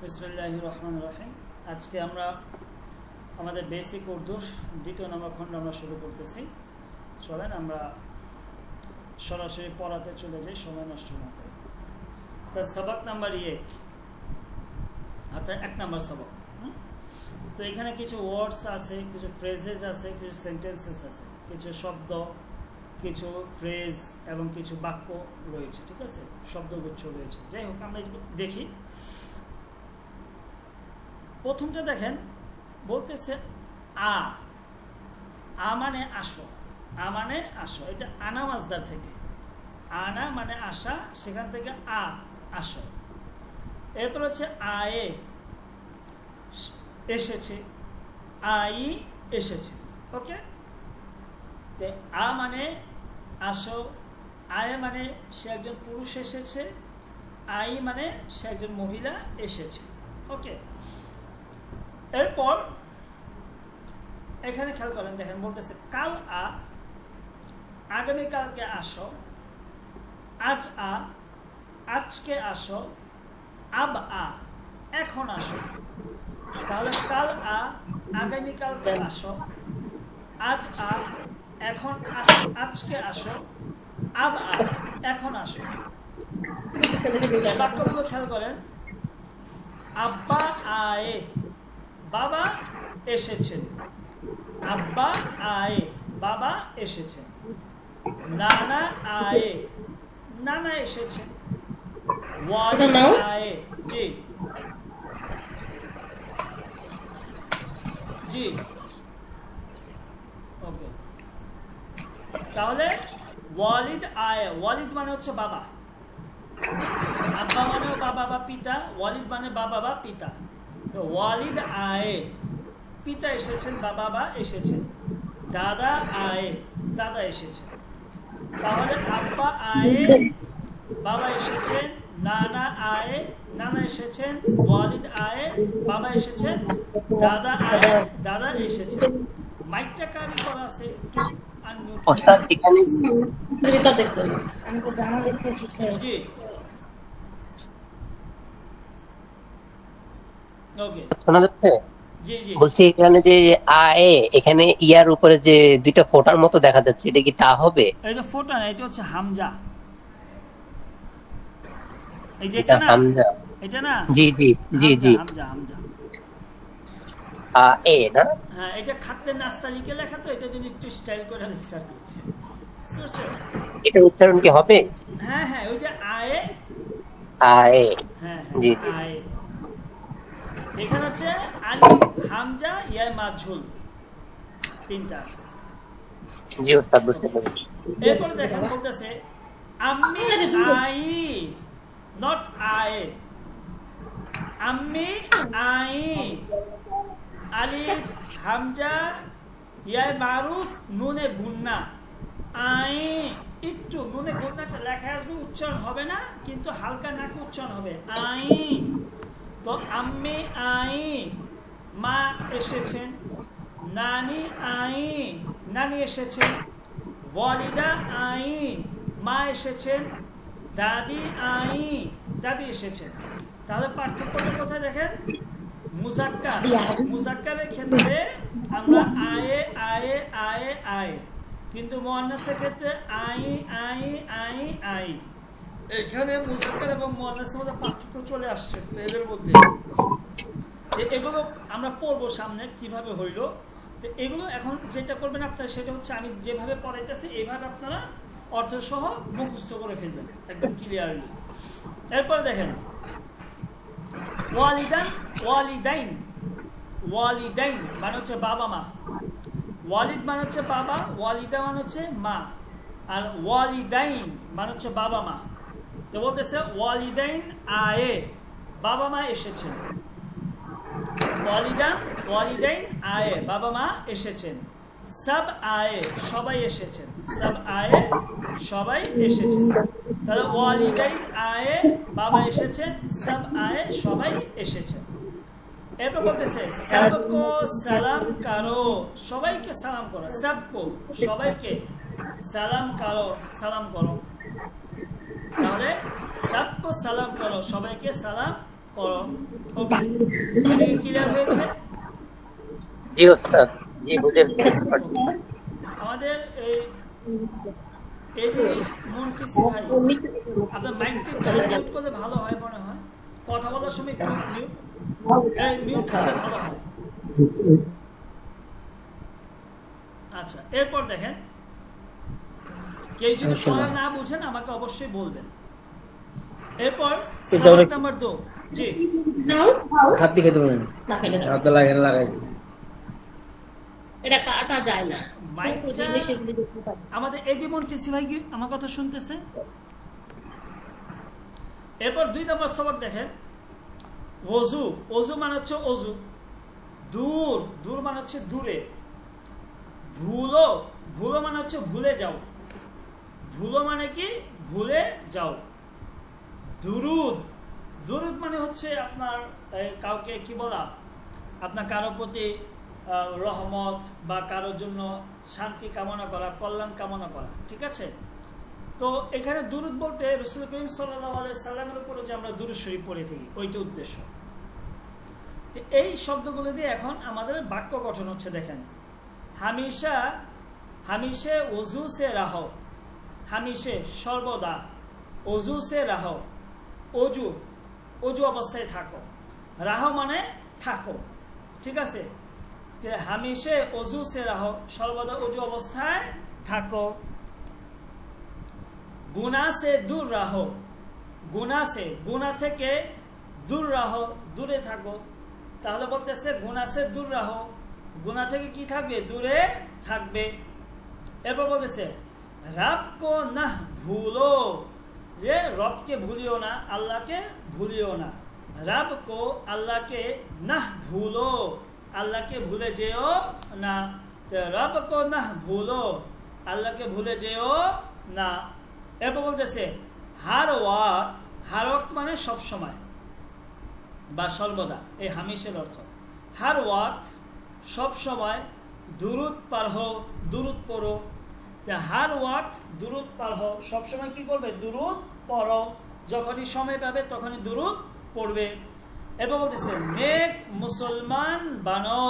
বিসমিল্লাহির রহমানির রহিম। আজকে আমরা আমাদের বেসিক উর্দুর দ্বিতীয় নম্বর খণ্ড আমরা শুরু করতেছি। চলেন আমরা সরাসরি পড়াতে চলে যাই, সময় নষ্ট না করে। তো সবক নাম্বার 1 অর্থাৎ 1 নম্বর সবক। তো এখানে কিছু ওয়ার্ডস আছে, কিছু ফ্রেজেস আছে, কিছু সেন্টেন্সেস আছে, কিছু শব্দ, কিছু ফ্রেজ এবং কিছু বাক্য রয়েছে, ঠিক আছে, শব্দগুচ্ছ রয়েছে। যাই হোক, আমরা দেখি। প্রথমটা দেখেন, বলতেছে আ মানে আসো, আ মানে আসো। এটা আনা মাজদার থেকে, আনা মানে আসা, সেখান থেকে আসো। এরপর হচ্ছে আয়ে এসেছে, আই এসেছে। ওকে, আ মানে আসো, আয়ে মানে সে একজন পুরুষ এসেছে, আই মানে সে একজন মহিলা এসেছে। ওকে, এরপর এখানে খেয়াল করেন, দেখেন বলতেছে কাল আগামীকালকে আসো, আজ আজকে আসো, আব এখন আসো। তাহলে কাল আগামীকালকে আসো, আজ এখন আজকে আসো, আব এখন আসো। বাক্যগুলো খেয়াল করেন। আব্বা আয়ে, বাবা এসেছেন। আব্বা আয়ে, বাবা এসেছেন। নানা আয়ে, নানা এসেছেন। ওয়ালিদ আয়ে, জি জি, ওকে। তাহলে ওয়ালিদ আয়ে, ওয়ালিদ মানে হচ্ছে বাবা, আব্বা মানেও বাবা বা পিতা, ওয়ালিদ মানে বাবা বা পিতা। তো ওয়ালিদ আয়ে, পিতা এসেছেন, বাবা বা এসেছেন। দাদা আয়ে, দাদা এসেছেন। তাহলে আব্বা আয়ে, বাবা এসেছেন। নানা আয়ে, নানা এসেছেন। ওয়ালিদ আয়ে, বাবা এসেছেন। দাদা আয়ে, দাদা এসেছেন। মাইকটা কারি করা আছে, জি ওকে, শোনা যাচ্ছে? জি জি, বলছি এখানে যে এখানে ইয়ার উপরে যে দুইটা ফোঁটার মতো দেখা যাচ্ছে, এটা কি তা হবে? এটা ফোঁটা না, এটা হচ্ছে হামজা। এই যে এটা এটা না, হামজা। এটা না, জি জি জি জি, হামজা হামজা। না, হ্যাঁ, এটা খাদ্যের নাস্তা লিখে লেখা, তো এটা যদি একটু স্টাইল করে লিখছে আর কি, বুঝতে পারছেন? এটা উচ্চারণ কি হবে? হ্যাঁ হ্যাঁ, ওই যে আয়ে, আয়ে, হ্যাঁ জি হ্যাঁ জি, আয়ে। এখানে হচ্ছে আলিফ, হামজা, ইয়া মাঝুল, তিনটা আছে। জি ওস্তাদ, বুঝতে পেরেছি। এরপরে দেখেন বলতেছে আম্মি আই, নট আয়ে। আম্মি আই, আলিফ হামজা ইয়া মারুফ, নুনে গুন্না। আই, একটু নুনে গুন্নাটা লেখা আসবে, উচ্চারণ হবে না, কিন্তু হালকা নাকে উচ্চারণ হবে। আই। তো আম্মি আই, মা এসেছেন। নানি আই, নানি এসেছেন। ওয়ালিদা আই, মা এসেছেন। দাদি আই, দাদি এসেছেন। তাহলে পার্থক্যটা কোথায় দেখেন? মুজাক্কার, মুজাক্কারের ক্ষেত্রে আমরা আয়ে আয়ে আয়ে আয়ে, কিন্তু মুয়ান্নাসের ক্ষেত্রে আই আই আই আই। এখানে মুজাক্কার এবং মুয়ান্নাসের মধ্যে পার্থক্য চলে আসছে ফেলের মধ্যে। এগুলো আমরা পড়বো সামনে কিভাবে হইলো। তো এগুলো এখন যেটা করবেন আপনারা, সেটা হচ্ছে আমি যেভাবে পড়াইতেছি এইভাবে আপনারা অর্থ সহ মুখস্থ করে ফেলবেন একদম ক্লিয়ারলি। এরপরে দেখেন ওয়ালিদান, ওয়ালিদাইন। ওয়ালিদাইন মানে হচ্ছে বাবা মা। ওয়ালিদ মানে হচ্ছে বাবা, ওয়ালিদা মানে হচ্ছে মা, আর ওয়ালিদাইন মানে হচ্ছে বাবা মা। তো বলতেছে ওয়ালিদাইন আয়ে, বাবা মা এসেছেন। ওয়ালিদান, ওয়ালিদাইন আয়ে, বাবা মা এসেছেন। সব আয়ে, সবাই এসেছেন। সব আয়ে, সবাই এসেছেন। তাহলে ওয়ালিদাইন আয়ে, বাবা এসেছেন। সব আয়ে, সবাই এসেছেন। এরপর বলতেছে সবকো সালাম কারো, সবাইকে সালাম করো। সবকো, সবাইকে সালাম কারো, সালাম করো। তাহলে सबको সালাম করো, সবাইকে সালাম করো। ওকে, ক্লিয়ার হয়েছে? জি ওস্তাদ, জি বুঝতে পারছি। আমাদের এই যে মন্ত্রী ভাই, আপনার মাইন্ডটা মিউট করলে ভালো হয় মনে হয়, কথা বলার সময় একটু মিউট করলে ভালো হয়। আচ্ছা, এরপর দেখেন, কেউ যদি পড়া না বুঝেন আমাকে অবশ্যই বলবেন। এরপর সবক নাম্বার 2। জি, খাদ্য খেতে পারেন, হাতে লাগাই এটা কাটা যায় না। মাইকটা আমাদের এডিমন টিসি ভাই কি আমার কথা শুনতেছে? এরপর 2 নম্বর সবক দেখেন, ওযু। ওযু মানে হচ্ছে অজু। দূর, দূর মানে হচ্ছে দূরে। ভুলো, ভুলো মানে হচ্ছে ভুলে যাও। ভুলো মানে কি? ভুলে যাও। দুরুদ, দুরুদ মানে হচ্ছে আপনার কাউকে কি বলা, আপনার কারো প্রতি রহমত বা কারোর জন্য শান্তি কামনা করা, কল্যাণ কামনা করা, ঠিক আছে? তো এখানে দুরুদ বলতে রাসূল করিম সাল্লাল্লাহু আলাইহি সাল্লামের উপরে যে আমরা দুরূদ শরীফ পড়ে থাকি, ওইটা উদ্দেশ্য। তো এই শব্দগুলো দিয়ে এখন আমাদের বাক্য গঠন হচ্ছে। দেখেন, হামেশা, হামেশা ওযু সে রাহো, হামেশা সর্বদা, ওযু সে রাহো, অজু, অজু অবস্থায় থাকো। রাহো মানে থাকো, ঠিক আছে? হামেশা ওযু সে রাহো, সর্বদা অজু অবস্থায় থাকো। গুনাহ সে দূর রাহো, গুনাহ সে, গুনাহ থেকে দূর রাহো, দূরে থাকো। তাহলে বলতেছে গুনাহ সে দূর রাহো, গুনাহ থেকে কি থাকবে? দূরে থাকবে। এরপর বলতেছে রব কো না ভুলো, যে রবকে ভুলিও না, আল্লাহকে ভুলিও না। রব কো, আল্লাহকে, না ভুলো, আল্লাহকে ভুলে যেও না। রব কো না ভুলো, আল্লাহকে ভুলে যেও না। এরপর বলতেছে হার ওয়াক্ত, হার ওয়াক্ত মানে সব সময় বা সর্বদা, এই হামেশার অর্থ। হার ওয়াক্ত সব সময়, দুরুদ পড়ো, দুরুদ পড়ো। হার ওয়াক্ত দুরুদ পড়ো, সব সময় কি করবে? দুরুদ পড়ো। যখনই সময় পাবে তখনই দুরুদ পড়বে। এরপর বলতেছে নেক মুসলমান বানো,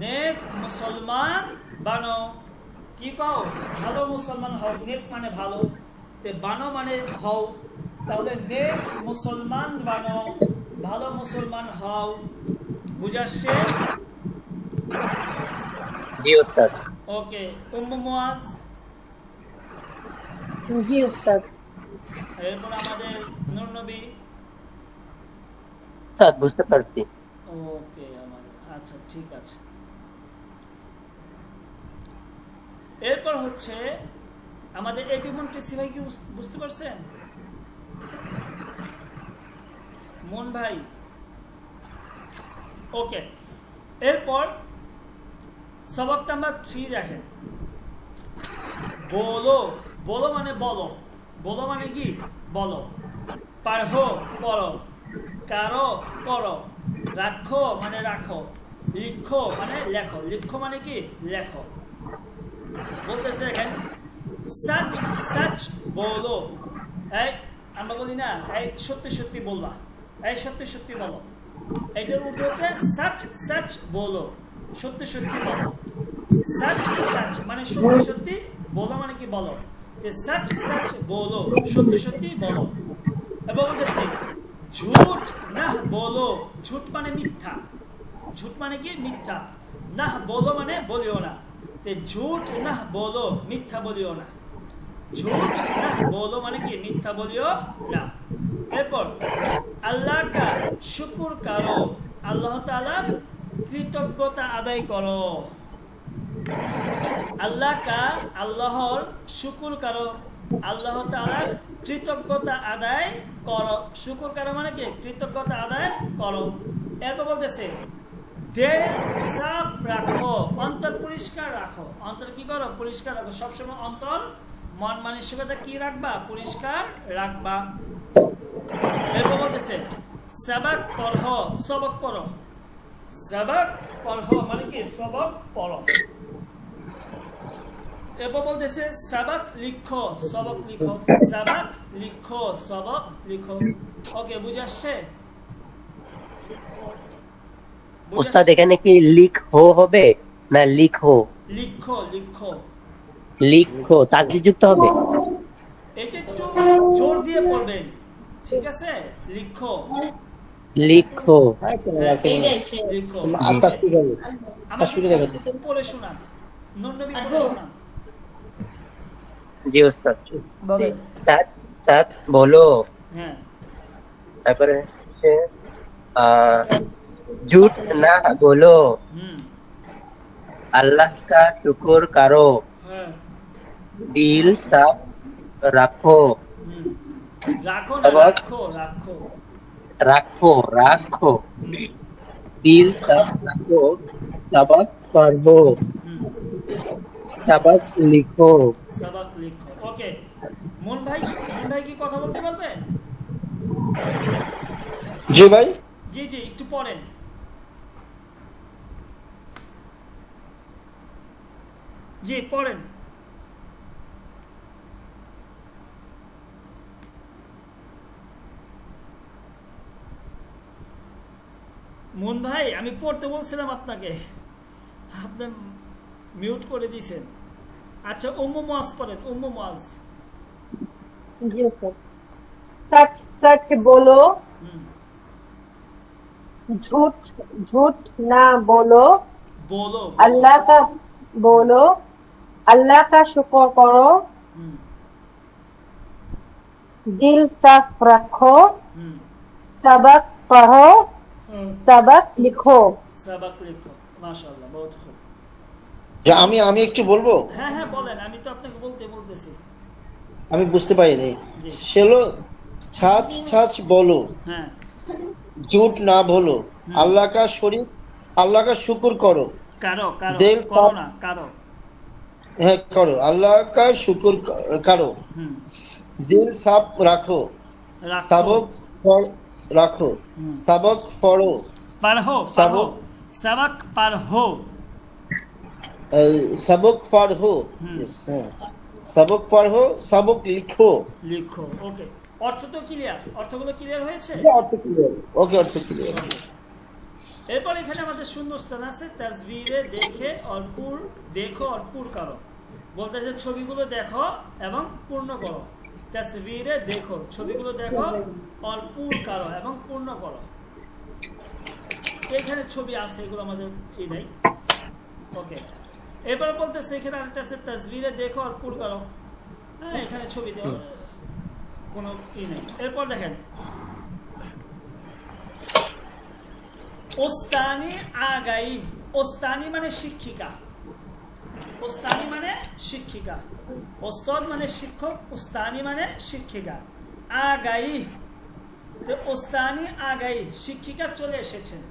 নেক মুসলমান বানো। কি পাও? ভালো মুসলমান হও। নেক মানে ভালো, বানো মানে হও। তাহলে নেক মুসলমান বানো, ভালো মুসলমান হও। বুঝাচ্ছে? জি ওস্তাদ। ওকে, উম্মু মুয়াজ। জি উস্তাদ। এরপর আমাদের নূর নবী। ওস্তাদ বুঝতে পারছি। ওকে, আমাদের আচ্ছা ঠিক আছে। এরপর হচ্ছে আমাদের এটিমন টিসি ভাই, কি বুঝতে পারছেন? মন ভাই, ওকে। এরপর সবক নাম্বার 3 দেখেন, বলো। বলো মানে বলো, বলো মানে কি? বলো। পড়ো, পড়ো। কারো, করো। রাখো মানে রাখো। লিখো মানে লেখো, লিখো মানে কি? লেখো। বলতেছে দেখেন, সচ সচ বলো। এই আমরা বলি না, এই সত্যি সত্যি বলবা, এই সত্যি সত্যি বলো। এটার উত্তর হচ্ছে সচ সচ বলো, সত্যি সত্যি বলো। সচ সচ মানে সত্যি সত্যি বলো, মানে কি? বলো। সচ সচ বলো, সত্যি সত্যি বলো। এবং বলতেছে ঝুট না বলো, ঝুট মানে মিথ্যা, ঝুট মানে কি? মিথ্যা। না বলো মানে বলিও না। ঝুট না বলো, মিথ্যা বলিও না। ঝুট না বলো মানে কি? মিথ্যা বলিও না। এরপর আল্লাহ কা শুকুর করো, আল্লাহ তাআলার কৃতজ্ঞতা আদায় করো। আল্লাহ কা, আল্লাহর শুকুর করো, আল্লাহ তাআলার কৃতজ্ঞতা আদায় করো। শুকুর করো মানে কি? কৃতজ্ঞতা আদায় করো। এরপর বলতেছে দিল সাফ রাখো, অন্তর পরিষ্কার রাখো। অন্তর কি করো? পরিষ্কার রাখো। সবসময় অন্তর, মন মানসিকতা কি রাখবা? পরিষ্কার রাখবা। এরপর বলতেছে সবক পড়ো, সবক পড়ো। সবক পড়ো মানে কি? সবক পড়ো। এরপর বলতেছে সবক লিখো, সবক লিখো। সবক লিখো, সবক লিখো। ওকে, বুঝে আসছে? উস্তাদ এখানে কি লিখো হবে না লিখো? লিখো লিখো, লিখো তাকদির যুক্ত হবে। এটা একটু জোর দিয়ে পড়বেন, ঠিক আছে? লিখো লিখো। এইটাই সে। লিখো। আর তাসবিহ হবে। তাসবিহ আমাকে দেখাতে। একটু পড়ে শোনান, নূর নবী পড়ে শোনান। জি উস্তাদ। তাত তাত বলো। হ্যাঁ, তারপরে হচ্ছে झूठ ना बोलो, হুম, अल्लाह का शुक्र करो, হ্যাঁ, दिल साफ रखो, হুম। রাখো না, আবার? রাখো রাখো। रखो रखो, दिल साफ रखो, सबक पढ़ो, হুম, सबक लिखो। সবাক লিখো। ওকে, মুন ভাই কি কথা বলতে পারবে? জি ভাই, জি জি, একটু পড়েন। জি পড়েন। মুন ভাই, আমি পড়তে বলছিলাম আপনাকে, আপনি মিউট করে দিয়েছেন। আচ্ছা, উম্মু মুআজ পড়েন, উম্মু মুআজ। जी उस्ताद। सच सच बोलो, হুম, झूठ झूठ ना बोलो, বলো। अल्लाह का बोलो, अल्लाह का शुक्र करो, হুম, दिल साफ रखो, হুম, सबक पढ़ो, হুম। सबक लिखो। সাবাক লিখো। মাশাআল্লাহ, বহুত খুব। যে আমি একটু বলবো, হ্যাঁ হ্যাঁ, বলেন, আমি তো আপনাকে বলতেছি। আমি বুঝতে পারিনি। জি। সেলো ছাচ ছাচ বলো, হ্যাঁ, झूठ ना बोलो, अल्लाह का शुक्र करो, কারো দিল করো সাফ- না, কারো। है करो, अल्लाह का शुक्र करो, হুম, दिल साफ रखो, রাখো। सबक रखो, হুম। सबक पढ़ो, পারহো, সাবক। সাবাক পারহো। सबक पढ़ो, হুম। yes, हाँ। सबक पढ़ो, सबक लिखो। লিখো। ওকে, অর্থ তো ক্লিয়ার, অর্থগুলো ক্লিয়ার হয়েছে। अर्थ क्लियर, ओके अर्थ क्लियर। এরপর এখানে আমাদের শূন্যস্থান আছে, তাসবিরে দেখে দেখো আর পুর করো। বলতেছে ছবিগুলো দেখো এবং পূর্ণ করো। তাসবিরে দেখো, ছবিগুলো দেখো আর পুর করো এবং পূর্ণ করো। এখানে ছবি আছে, এগুলো আমাদের নেই। ওকে, এরপরে বলতেছে এখানে আরেকটা আছে, তাসবিরে দেখো আর পুর করো। হ্যাঁ, এখানে ছবি দেওয়া কোনো নেই। এরপর দেখেন, ওস্তানি আগাই। ওস্তানি মানে শিক্ষিকা, ওস্তানি মানে শিক্ষিকা, ওস্তাদ মানে শিক্ষক, ওস্তানি মানে শিক্ষিকা। আগাই, তো ওস্তানি আগাই, শিক্ষিকা চলে এসেছেন।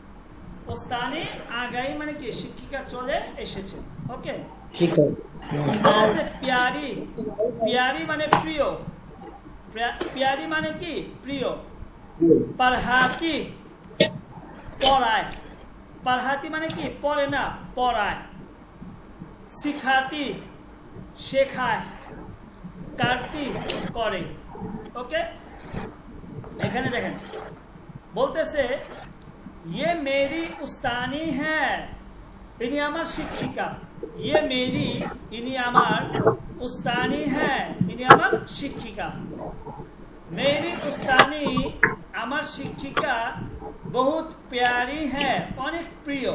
ওস্তানি আগাই মানে কি, শিক্ষিকা চলে এসেছেন। ওকে, ठीक है। বলেছে প্যারি। প্যারি মানে প্রিয়, প্যারি মানে কি, প্রিয়। পারহাতি, পড়ায়। পারহাতি মানে কি, পড়ে না, পড়ায়। শিখাতি, শেখায়। কারতি, করে। ওকে, এখানে দেখেন বলতেছে ये मेरी उस्तानी है, इनी আমার শিক্ষিকা। ये मेरी, इनी আমার उस्तानी है, इनी আমার শিক্ষিকা। मेरी उस्तानी, আমার শিক্ষিকা, बहुत प्यारी है, অনেক প্রিয়।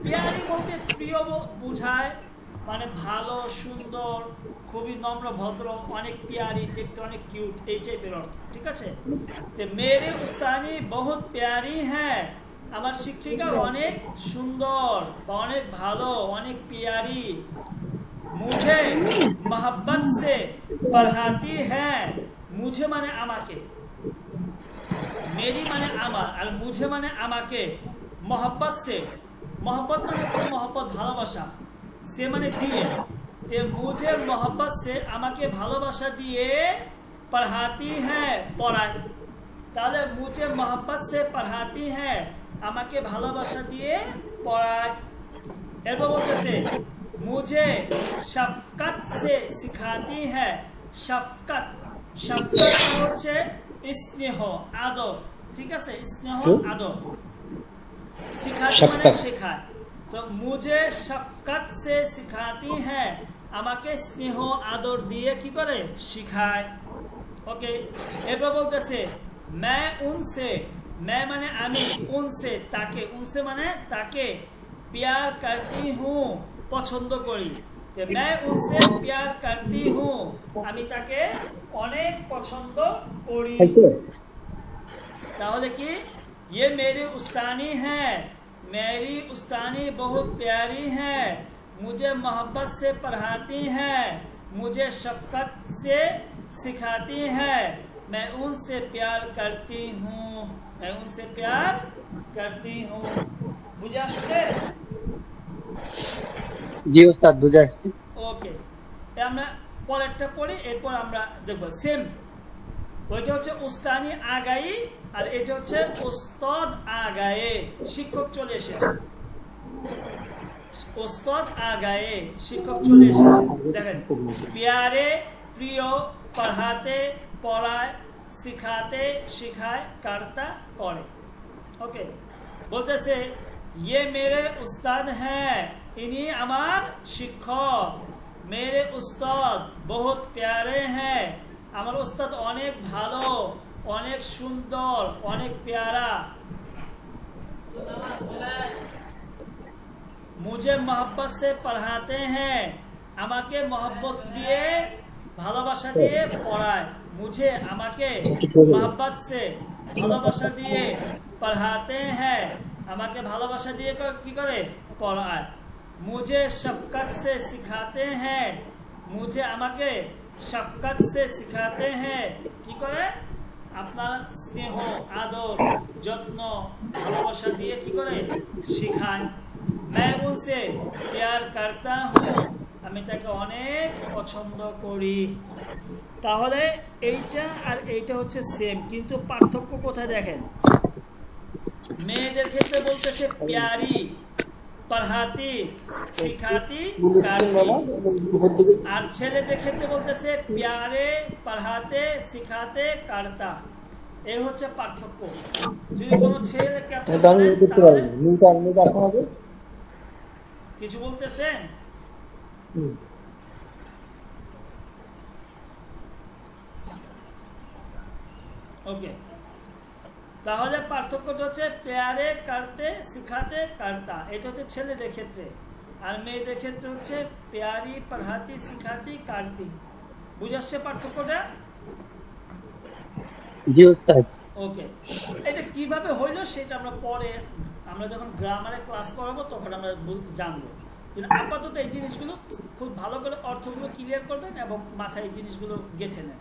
প্যারি বলতে প্রিয় বোঝায়, মানে ভালো, সুন্দর, খুবই নম্র ভদ্র, অনেক প্যারি, দেখতে অনেক কিউট, এই টাইপের অর্থ। ঠিক আছে, তো মেরে উস্তানি বহুত প্যারি হ্যাঁ, আমার শিক্ষিকা অনেক সুন্দর বা অনেক ভালো, অনেক প্যারি। মুঝে মোহব্বত সে পড়াতি হ্যাঁ, মুঝে মানে আমাকে, মেরি মানে আমার, আর মুঝে মানে আমাকে। মোহব্বত সে, মোহব্বত মানে হচ্ছে মোহব্বত, ভালোবাসা। সে মানে দিয়ে, তে মুঝে মোহব্বত সে আমাকে ভালোবাসা দিয়ে পড়াতি হ্যাঁ, পড়ায়। তাহলে মুঝে মোহব্বত সে পড়াতি হ্যাঁ, আমাকে ভালোবাসা দিয়ে পড়ায়। এরপর বলতেছে মুঝে শফকত সে সিখাতি হ্যাঁ। শফকত, শফকত হচ্ছে স্নেহ, আদর। ঠিক আছে, স্নেহ হুম। আদর। सिखाती शफकत। মানে শেখায়। তো মুঝে শফকত সে সিখাতি হ্যাঁ, আমাকে স্নেহ আদর দিয়ে কি করে শিখায়। ওকে, এরপর বলতেছে मैं उनसे, मैं মানে আমি, उनसे তাকে, उनसे মানে তাকে, प्यार करती हूँ পছন্দ করি। তো मैं उनसे प्यार करती हूँ, আমি তাকে অনেক পছন্দ করি। ताहले कि ये मेरी उस्तानी है, मेरी उस्तानी बहुत प्यारी है, मुझे मोहब्बत से पढ़ाती है, मुझे शफकत से सिखाती है, मैं उनसे प्यार करती हूँ, मैं उनसे प्यार करती हूँ। बुझे আসছে? জি উস্তাদ বুঝে আসছি। ওকে, আমরা পরেরটা পড়ি, এরপর আমরা দেখব সেম। ওইটা হচ্ছে উস্তানি আগাই, আর এটা হচ্ছে উস্তাদ আগায়ে, শিক্ষক চলে এসেছে। উস্তাদ আগায়ে, শিক্ষক চলে এসেছে। দেখেন, প্যারে প্রিয়, পড়াতে পড়ায়, শিখাতে শিখায়, কার্তা করে। ওকে, বলতেছে ये मेरे उस्ताद हैं, इन्हीं আমার শিক্ষক। मेरे उस्ताद बहुत प्यारे हैं, আমার উস্তাদ অনেক ভালো, অনেক সুন্দর, অনেক প্যারা। मुझे मोहब्बत से पढ़ाते हैं, আমাকে मोहब्बत দিয়ে, ভালোবাসা দিয়ে পড়ায়। मुझे আমাকে मोहब्बत से ভালোবাসা দিয়ে पढ़ाते हैं, আমাকে ভালোবাসা দিয়ে কি করে পড়ায়। मुझे शफकत से सिखाते हैं, मुझे আমাকে शफकत से सिखाते हैं, কি করে আপনার স্নেহ আদর যত্ন ভালোবাসা দিয়ে কি করে শিখায়। मैं उनसे प्यार करता हूँ, আমি তাকে অনেক পছন্দ করি। তাহলে এইটা আর এইটা হচ্ছে সেম, কিন্তু পার্থক্য কোথায় দেখেন। মেয়েদের ক্ষেত্রে বলতেছে প্যারি, পড়াতি, শিখাতি, কারতি। আর ছেলেদের ক্ষেত্রে বলতেছে প্যারে, পড়াতে, শিখাতে, কারতা। এই হচ্ছে পার্থক্য। যদি কোনো ছেলেকে আপনি বলেন, তাহলে কিছু বলতেছেন? ওকে, তাহলে পার্থক্যটা হচ্ছে প্যারে করতে শিখাতে কারতা, এটা হচ্ছে ছেলেদের ক্ষেত্রে। আর মেয়েদের ক্ষেত্রে হচ্ছে প্যারি, পড়াতি, শিখাতি, কারতি। বুঝে আসছে পার্থক্যটা? জি উস্তাদ। ওকে, এটা কিভাবে হইলো সেটা আমরা পরে, আমরা যখন গ্রামারে ক্লাস করাবো তখন আমরা জানবো। কিন্তু আপাতত এই জিনিসগুলো খুব ভালো করে অর্থগুলো ক্লিয়ার করবেন এবং মাথায় এই জিনিসগুলো গেঁথে নেন।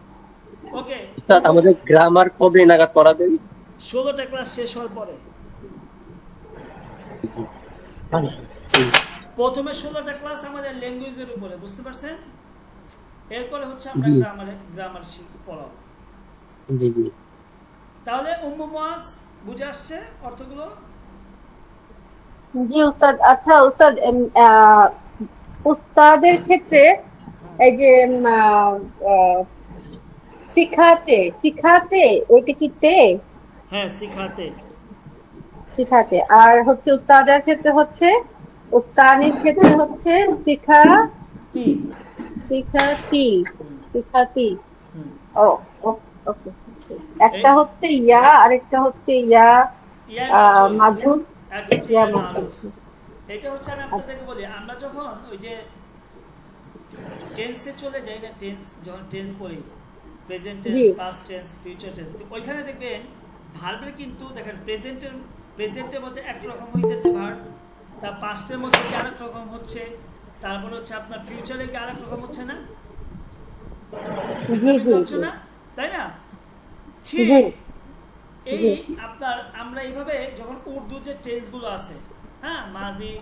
ওকে উস্তাদ আমাদের গ্রামার কবে নাগাদ পড়াবেন? 16টা ক্লাস শেষ হওয়ার পরে। প্রথমে 16টা ক্লাস আমাদের ল্যাঙ্গুয়েজের উপরে, বুঝতে পারছেন? এরপরে হচ্ছে আমরা গ্রামার পড়াবো। জি জি। তাহলে উম্মু মুয়াজ বুঝে আসছে অর্থগুলো? জি উস্তাদ। আচ্ছা উস্তাদ, উস্তাদের ক্ষেত্রে এই যে শিখাতে, শিখাতে এটা কি তে? হ্যাঁ, শিখাতে। শিখাতে। আর হচ্ছে উস্তাদের ক্ষেত্রে হচ্ছে, উস্তানির ক্ষেত্রে হচ্ছে শিখাতি, শিখাতি, শিখাতি। ও ওকে। একটা হচ্ছে ইয়া, আরেকটা হচ্ছে ইয়া মাজুদ, ইয়া মাজুদ। এটা হচ্ছে আমি আপনাদেরকে বলি, আমরা যখন ওই যে টেন্সে চলে যাই না, টেন্স যখন টেন্স পড়ি, present tense, past tense, future tense, ওইখানে দেখবেন ভার্বের কিন্তু দেখেন প্রেজেন্টের মধ্যে একরকম হইতেছে ভার্ব, তার পাস্টের মধ্যে কি আরেক রকম হচ্ছে, তারপর হচ্ছে আপনার ফিউচারে কি আরেক রকম হচ্ছে না? হচ্ছে না, তাই না? ঠিক এই আপনার আমরা এইভাবে যখন উর্দু যে টেন্স গুলো আছে, হ্যাঁ, মাজি,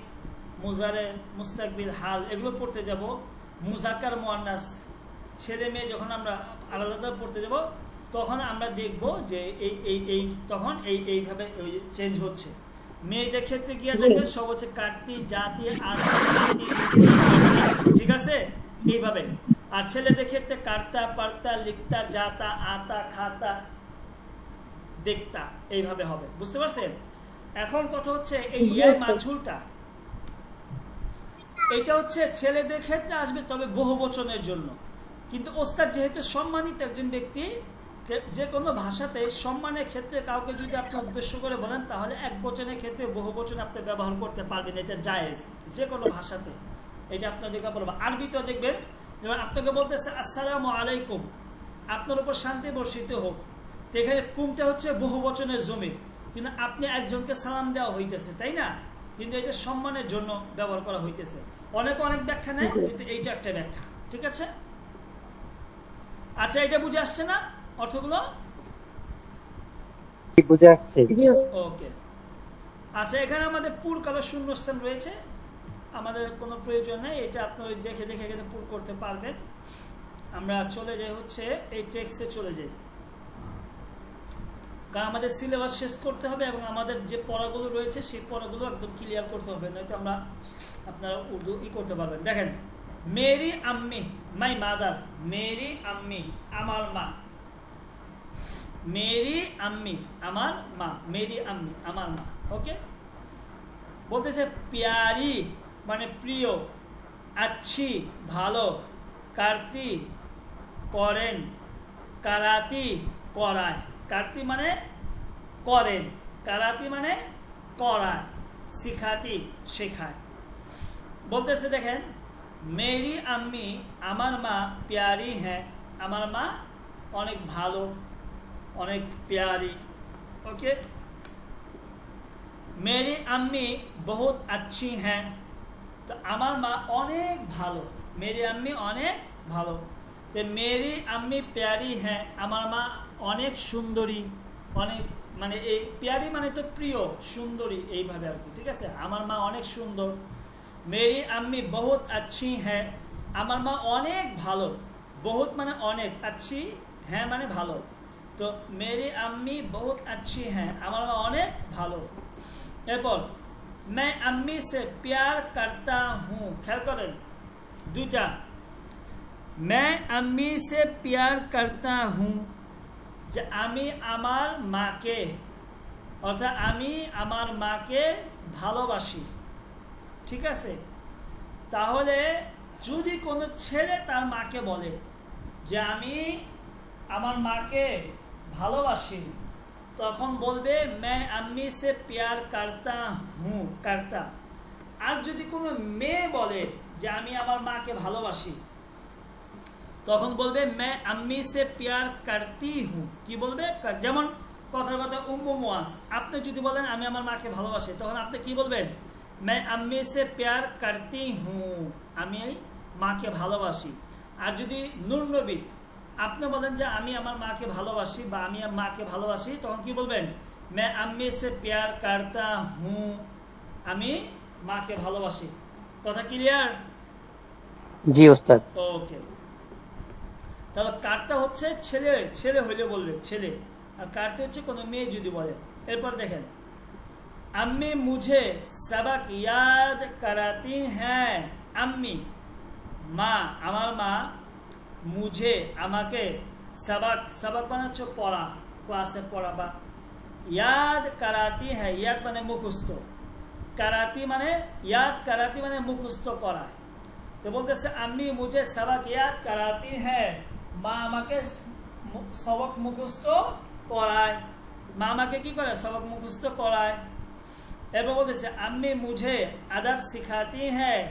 মুজারে, মুস্তাকবিল, হাল, এগুলো পড়তে যাব, মুজাক্কার, মুয়ান্নাস, ছেলে মেয়ে যখন আমরা আলাদা পড়তে যাব, তখন আমরা দেখব যে এই তখন এইভাবে চেঞ্জ হচ্ছে। মেয়েদের ক্ষেত্রে গিয়ে দেখবেন সব হচ্ছে কাটতি, জাতি, আতি, ঠিক আছে, এইভাবে। আর ছেলেদের ক্ষেত্রে কার্তা, পার্তা, লিখতা, জাতা, আতা, খাতা, দেখতা, এইভাবে হবে। বুঝতে পারছেন? এখন কথা হচ্ছে এই জি, ইয়া স্যার। মাঝুলটা, এটা হচ্ছে ছেলেদের ক্ষেত্রে আসবে, তবে বহু বচনের জন্য। কিন্তু ওস্তাদ যেহেতু সম্মানিত একজন ব্যক্তি, যে কোনো ভাষাতে সম্মানের ক্ষেত্রে কাউকে যদি আপনি উদ্দেশ্য করে বলেন, তাহলে এক বচনের ক্ষেত্রে বহু বচন আপনি ব্যবহার করতে পারবেন, এটা জায়েজ যে কোনো ভাষাতে। এটা আপনাদেরকে বলবো। আরবিতেও দেখবেন, যেমন আপনাকে বলতেছে আসসালামু আলাইকুম, আপনার উপর শান্তি বর্ষিত হোক, তো এখানে কুমটা হচ্ছে বহু বচনের জমির, কিন্তু আপনি একজনকে সালাম দেওয়া হইতেছে, তাই না? কিন্তু এটা সম্মানের জন্য ব্যবহার করা হইতেছে। অনেক ব্যাখ্যা নেয়, জি। কিন্তু এইটা একটা ব্যাখ্যা। ঠিক আছে? আচ্ছা, এটা বুঝে আসছে না অর্থগুলো? বুঝে আসছে। জি ওকে। আচ্ছা, এখানে আমাদের পুর কালো শূন্যস্থান রয়েছে, আমাদের কোনো প্রয়োজন নেই, এটা আপনারা দেখে দেখে এখানে পুর করতে পারবেন। আমরা চলে যাই হচ্ছে এই টেক্সটে চলে যাই, কারণ আমাদের সিলেবাস শেষ করতে হবে এবং আমাদের যে পড়াগুলো রয়েছে সেই পড়াগুলো একদম ক্লিয়ার করতে হবে, নয়তো আমরা আপনারা উর্দু করতে পারবেন। দেখেন, Mary Ammi, my mother, Mary আম্মি আমার মা, মেরি আম্মি আমার মা, মেরি আম্মি আমার মা। ওকে, বলতেছে প্যারি মানে প্রিয়, আচ্ছি ভালো, কার্তি করেন, কারাতি করায়, কার্তি মানে করেন, কারাতি মানে করায়, শিখাতি শেখায়। বলতেছে দেখেন, মেরি আম্মি আমার মা, প্যারি হ্যাঁ আমার মা অনেক ভালো, অনেক প্যারি। ওকে, মেরি আম্মি বহুত আচ্ছি হ্যাঁ, তো আমার মা অনেক ভালো, মেরি আম্মি অনেক ভালো। তো মেরি আম্মি প্যারি হ্যাঁ, আমার মা অনেক সুন্দরী, অনেক মানে এই প্যারি মানে তো প্রিয়, সুন্দরী এইভাবে আর কি। ঠিক আছে, আমার মা অনেক সুন্দর। মেরি আম্মি বহুত আচ্ছি হ্যাঁ, আমার মা অনেক ভালো, বহুত মানে অনেক, আচ্ছি হ্যাঁ মানে ভালো। তো মেরি আম্মি বহুত আচ্ছি হ্যাঁ, আমার মা অনেক ভালো। এরপর मैं अम्मी से प्यार करता हूँ, ख्याल करें दूजा, मैं अम्मी से प्यार करता हूँ, যে আমি আমার মাকে, অর্থাৎ আমি আমার মাকে ভালোবাসি। ঠিক আছে, তাহলে যদি কোনো ছেলে তার মাকে বলে যে আমি আমার মাকে ভালোবাসি, তখন বলবে मैं अम्मी से प्यार करता हूँ, करता। আর যদি কোনো মেয়ে বলে যে আমি আমার মাকে ভালোবাসি, তখন বলবে मैं अम्मी से प्यार करती हूँ। কি বলবে? যেমন কথার কথা উম্মু মুয়াজ, আপনি যদি বলেন আমি আমার মাকে ভালোবাসি, তখন আপনি কি বলবেন? मैं अम्मी से प्यार करती हूँ, আমি মাকে ভালোবাসি। আর যদি নূর নবী আপনি বলেন যে আমি আমার মাকে ভালোবাসি বা আমি মাকে ভালোবাসি, তখন কি বলবেন? मैं अम्मी से प्यार करता हूँ, আমি মাকে ভালোবাসি। কথা ক্লিয়ার? জি ওস্তাদ। ওকে, তাহলে কারটা হচ্ছে ছেলে, ছেলে হইলে বলবে ছেলে, আর কারটা হচ্ছে কোনো মেয়ে যদি বলে। এরপর দেখেন, अम्मी मुझे सबक याद कराती हैं, अम्मी মা, আমার মা, মুঝে আমাকে, সবক, সবক মানে হচ্ছে পড়া, ক্লাসে পড়া বা ইয়াদ কারাতি হ্যাঁ, ইয়াদ মানে মুখস্থ, কারাতি মানে ইয়াদ, কারাতি মানে মুখস্থ করা। তো বলতেছে আম্মি মুঝে সবক ইয়াদ কারাতি হ্যাঁ, মা আমাকে সবক মুখস্থ করায়, মা আমাকে কি করে? সবক মুখস্থ করায়। এরপর বলতেছে আম্মি মুঝে আদব শিখাতি হ্যাঁ,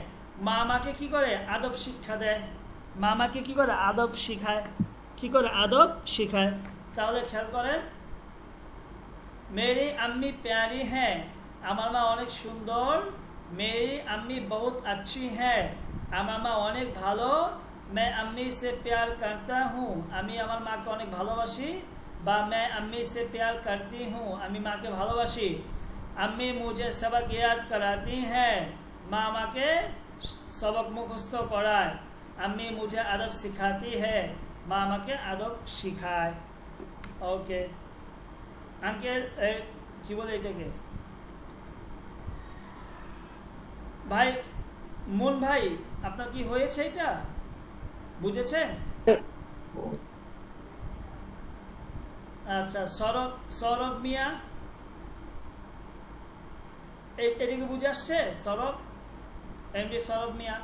মা আমাকে কি করে? আদব শিক্ষা দেয়, মা আমাকে কি করে? আদব শিখায়, কি করে? আদব শিখায়। তাহলে খেয়াল করেন, মেরি আম্মি প্যারি হ্যাঁ, আমার মা অনেক সুন্দর, মেরি আম্মি বহুত আচ্ছি হ্যাঁ, আমার মা অনেক ভালো, मैं अम्मी से प्यार करता हूँ, আমি আমার মাকে অনেক ভালোবাসি, বা मैं अम्मी से प्यार करती हूँ, আমি মাকে ভালোবাসি। अम्मी मुझे सबक याद कराती हैं, মা আমাকে सबक মুখস্থ করায়। अम्मी मुझे अदब सिखाती है, মা আমাকে আদব শিখায়। ওকে আঙ্কেল, কি বলে এটাকে ভাই, মুন ভাই, আপনার কি হয়েছে? এটা বুঝেছেন? আচ্ছা, সরব সরব মিয়া, এদিকে বুঝে আসছে? সরব, এমডি সরব মিয়া।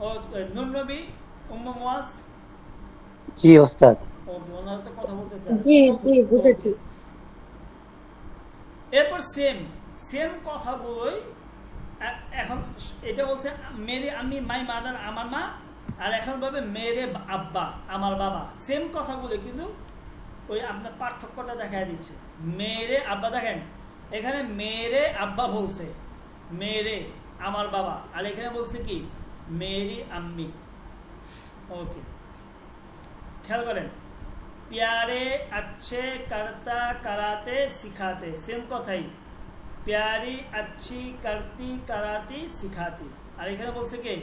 ও নূর নবী, উম্মে মুয়াজ। জি ওস্তাদ। ওকে, ওনারা তো কথা বলতেছে। জি জি বুঝেছি। এরপর সেম সেম কথাগুলোই এখন এটা বলছে মেরে আমি মাই মাদার, আমার মা, আর এখন বলবে মেরে আব্বা, আমার বাবা। সেম কথাগুলো কিন্তু ওই আপনার পার্থক্যটা দেখায় দিচ্ছে। মেরে আব্বা, দেখেন এখানে মেরে আব্বা বলছে, মেরে আমার বাবা, আর এখানে বলছে কি মেরি আম্মি। ওকে, খেয়াল করেন, प्यारे अच्छे करता कराते सिखाते, सेम কথাই, प्यारी अच्छी करती कराती सिखाती। আর এখানে বলছে কি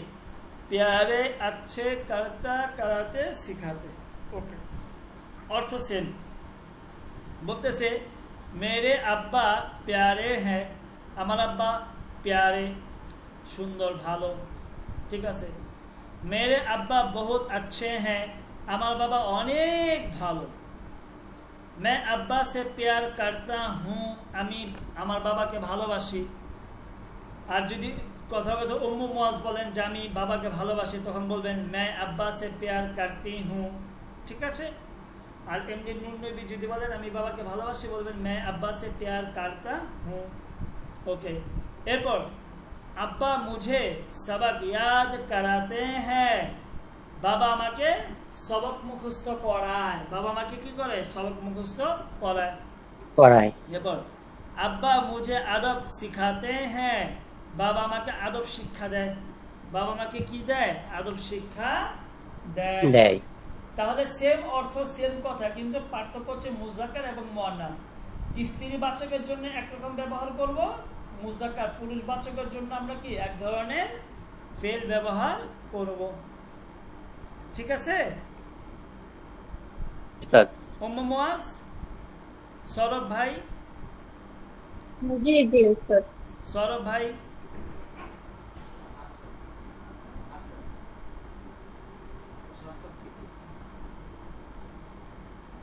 प्यारे अच्छे करता कराते सिखाते। ওকে, অর্থ সেম। বলতেছে मेरे अब्बा प्यारे हैं, আমার আব্বা प्यारे, সুন্দর, ভালো, ঠিক আছে। मेरे अब्बा बहुत अच्छे हैं, আমার বাবা অনেক ভালো। मैं अब्बा से प्यार करता हूँ, আমি আমার বাবাকে ভালোবাসি। আর যদি কথা কথা উম্মে মুয়াজ বলেন যে আমি বাবাকে ভালোবাসি, তখন বলবেন मैं अब्बा से प्यार करती हूँ, ঠিক আছে। আর এমডি নূর নবী যদি বলেন আমি বাবাকে ভালোবাসি, বলবেন मैं अब्बा से प्यार करता हूँ। ওকে, এরপর अब्बा मुझे सबक याद कराते हैं, বাবা আমাকে সবক মুখস্থ করায়। বাবা আমাকে কি করে? সবক মুখস্থ করায়। এরপর আব্বা মুঝে আদব শিখাতে হ্যাঁ, বাবা আমাকে আদব শিক্ষা দেয়। বাবা আমাকে কি দেয়? আদব শিক্ষা দেয়। তাহলে সেম অর্থ সেম কথা, কিন্তু পার্থক্য হচ্ছে মুজাক্কার এবং মুয়ান্নাস। স্ত্রী বাচকের জন্য একরকম ব্যবহার করব, মুজাক্কার পুরুষ বাচকের জন্য আমরা কি এক ধরনের ফেল ব্যবহার করব, ঠিক আছে। উম্মে মুয়াজ, সৌরভ ভাই। জি জি উস্তাদ। সৌরভ ভাই,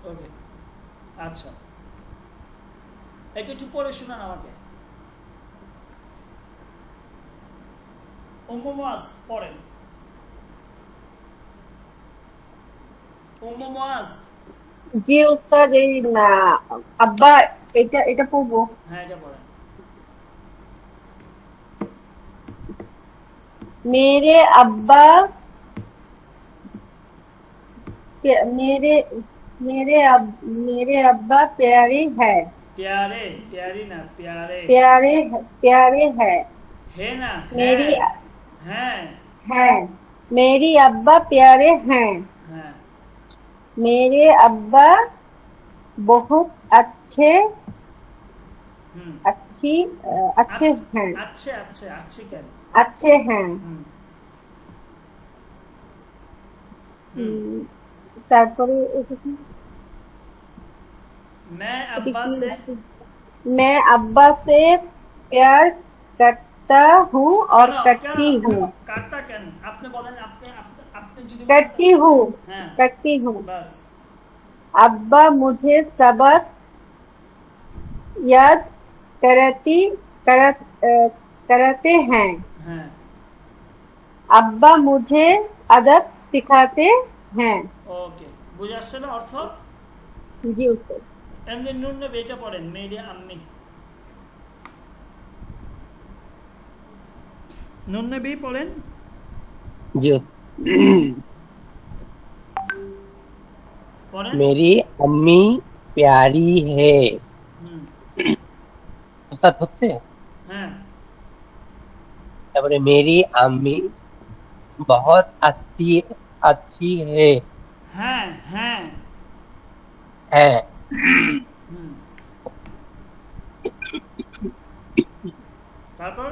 ওকে, আচ্ছা, এটা একটু পড়ে শোনান আমাকে। উম্মে মুয়াজ পড়েন। উম্মে মুয়াজ। জি উস্তাদ, এই আব্বা, এটা পড়বো। হ্যাঁ, এটা পড়েন। मेरे अब्बा मेरे मेरे अब्बा प्यारे है, प्यारे, प्यारी ना, प्यारे, प्यारे है ना, मेरी है, मेरी अब्बा प्यारे हैं, हाँ, मेरे अब्बा बहुत अच्छे अच्छे हैं, अच्छे अच्छे अच्छे क्या, अच्छे हैं। তারপরে मैं अब्बा से प्यार करता हूँ और करती हूँ। करता क्या? आपने बोला ना, आपने करती हूँ बस। अब्बा मुझे सबक याद कराते हैं, अब्बा मुझे अदब सिखाते हैं। ওকে, বুঝে আসছে না অর্থ? জি উস্তাদ। এমনি নূর নবী এটা পড়েন, মেরি আম্মি। নূর নবী পড়েন। জি, পড়েন। मेरी अम्मी प्यारी है। উস্তাদ হচ্ছে? হ্যাঁ। তারপরে मेरी अम्मी बहुत अच्छी अच्छी है। হ্যাঁ হ্যাঁ হ্যাঁ। তারপর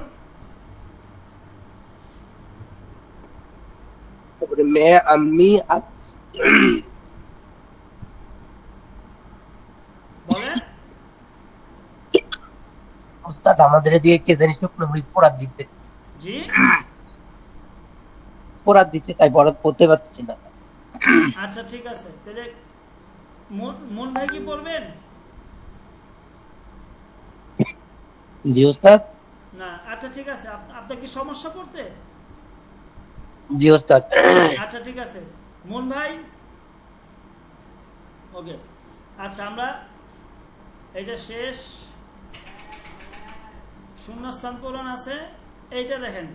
তারপরে मैं अम्मी বলেন। উস্তাদ আমাদের এদিকে কে জানি শুকনো মরিচ পোড়াত দিছে। জি, পোড়াত দিছে, তাই বড় পড়তে পারছি না। আচ্ছা ঠিক আছে, তাহলে মুন ভাই কি পড়বেন? জি ওস্তাদ। না, আচ্ছা ঠিক আছে। আপনার কি সমস্যা পড়তে? জি ওস্তাদ। আচ্ছা ঠিক আছে, মুন ভাই। ওকে, আচ্ছা আমরা এটা শেষ, শূন্যস্থান পূরণ আছে। এইটা দেখেন,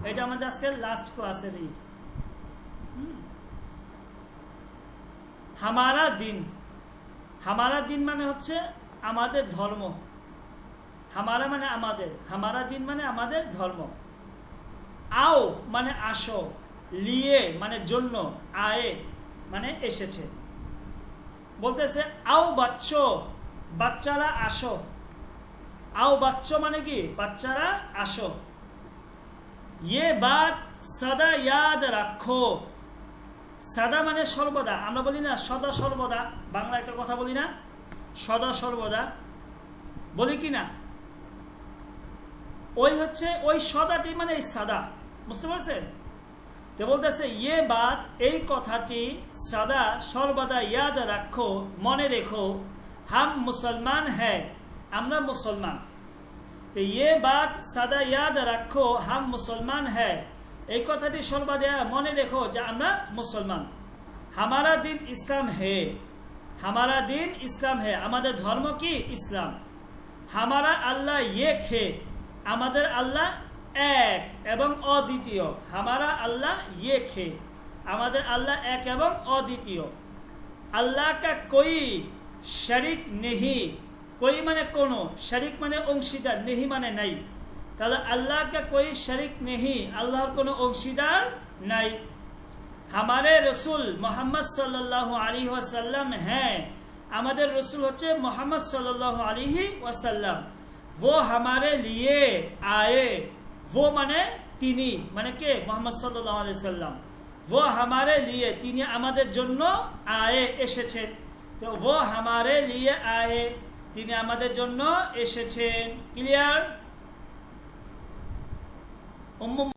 এটা আমাদের আজকের লাস্ট ক্লাসেরই। হামারা দিন, হামারা দিন মানে হচ্ছে আমাদের ধর্ম। হামারা মানে আমাদের, হামারা দিন মানে আমাদের ধর্ম। আও মানে আসো, লিয়ে মানে জন্য, আয়ে মানে এসেছে। বলতেছে আও বাচ্চ, বাচ্চারা আসো। আও বাচ্চ মানে কি? বাচ্চারা আসো। ইয়ে বাত সদা ইয়াদ রাখো। সদা মানে সর্বদা, আমরা বলি না সদা সর্বদা, বাংলা একটা কথা বলি না, সদা সর্বদা বলি কি না? ওই হচ্ছে ওই সদাটি মানে এই সাদা, বুঝতে পারছেন? তো বলতেছে ইয়ে বাত, এই কথাটি, সদা সর্বদা ইয়াদ রাখো, মনে রেখো, হাম মুসলমান হ্যায়, আমরা মুসলমান। তো ইয়ে বাত সদা ইয়াদ রাখো, হাম মুসলমান হ্যায়, এই কথাটি সর্বদা মনে রেখো যে আমরা মুসলমান। হামারা দিন ইসলাম হে, হামারা দিন ইসলাম হে, আমাদের ধর্ম কি? ইসলাম। হামারা আল্লাহ এক হে, আমাদের আল্লাহ এক এবং অদ্বিতীয়। হামারা আল্লাহ এক হে, আমাদের আল্লাহ এক এবং অদ্বিতীয়। আল্লাহ কা কোই শরিক নেহি, কোই মানে কোন, শরিক মানে অংশীদার, নেহি মানে নাই। তাহলে আল্লাহ কা কোই শরিক নেহি, আল্লাহর কোনো অংশীদার নাই। हमारे रसूल मोहम्मद सल्लल्लाहु अलैहि वसल्लम हैं, আমাদের রসুল হচ্ছে मोहम्मद सल्लल्लाहु अलैहि वसल्लम। वो हमारे लिए आए, वो माने তিনি, মানে কে? मोहम्मद सल्लल्लाहु अलैहि वसल्लम। वो हमारे लिए, তিনি আমাদের জন্য, आए এসেছেন। তো वो हमारे लिए आए, তিনি আমাদের জন্য এসেছেন। ক্লিয়ার?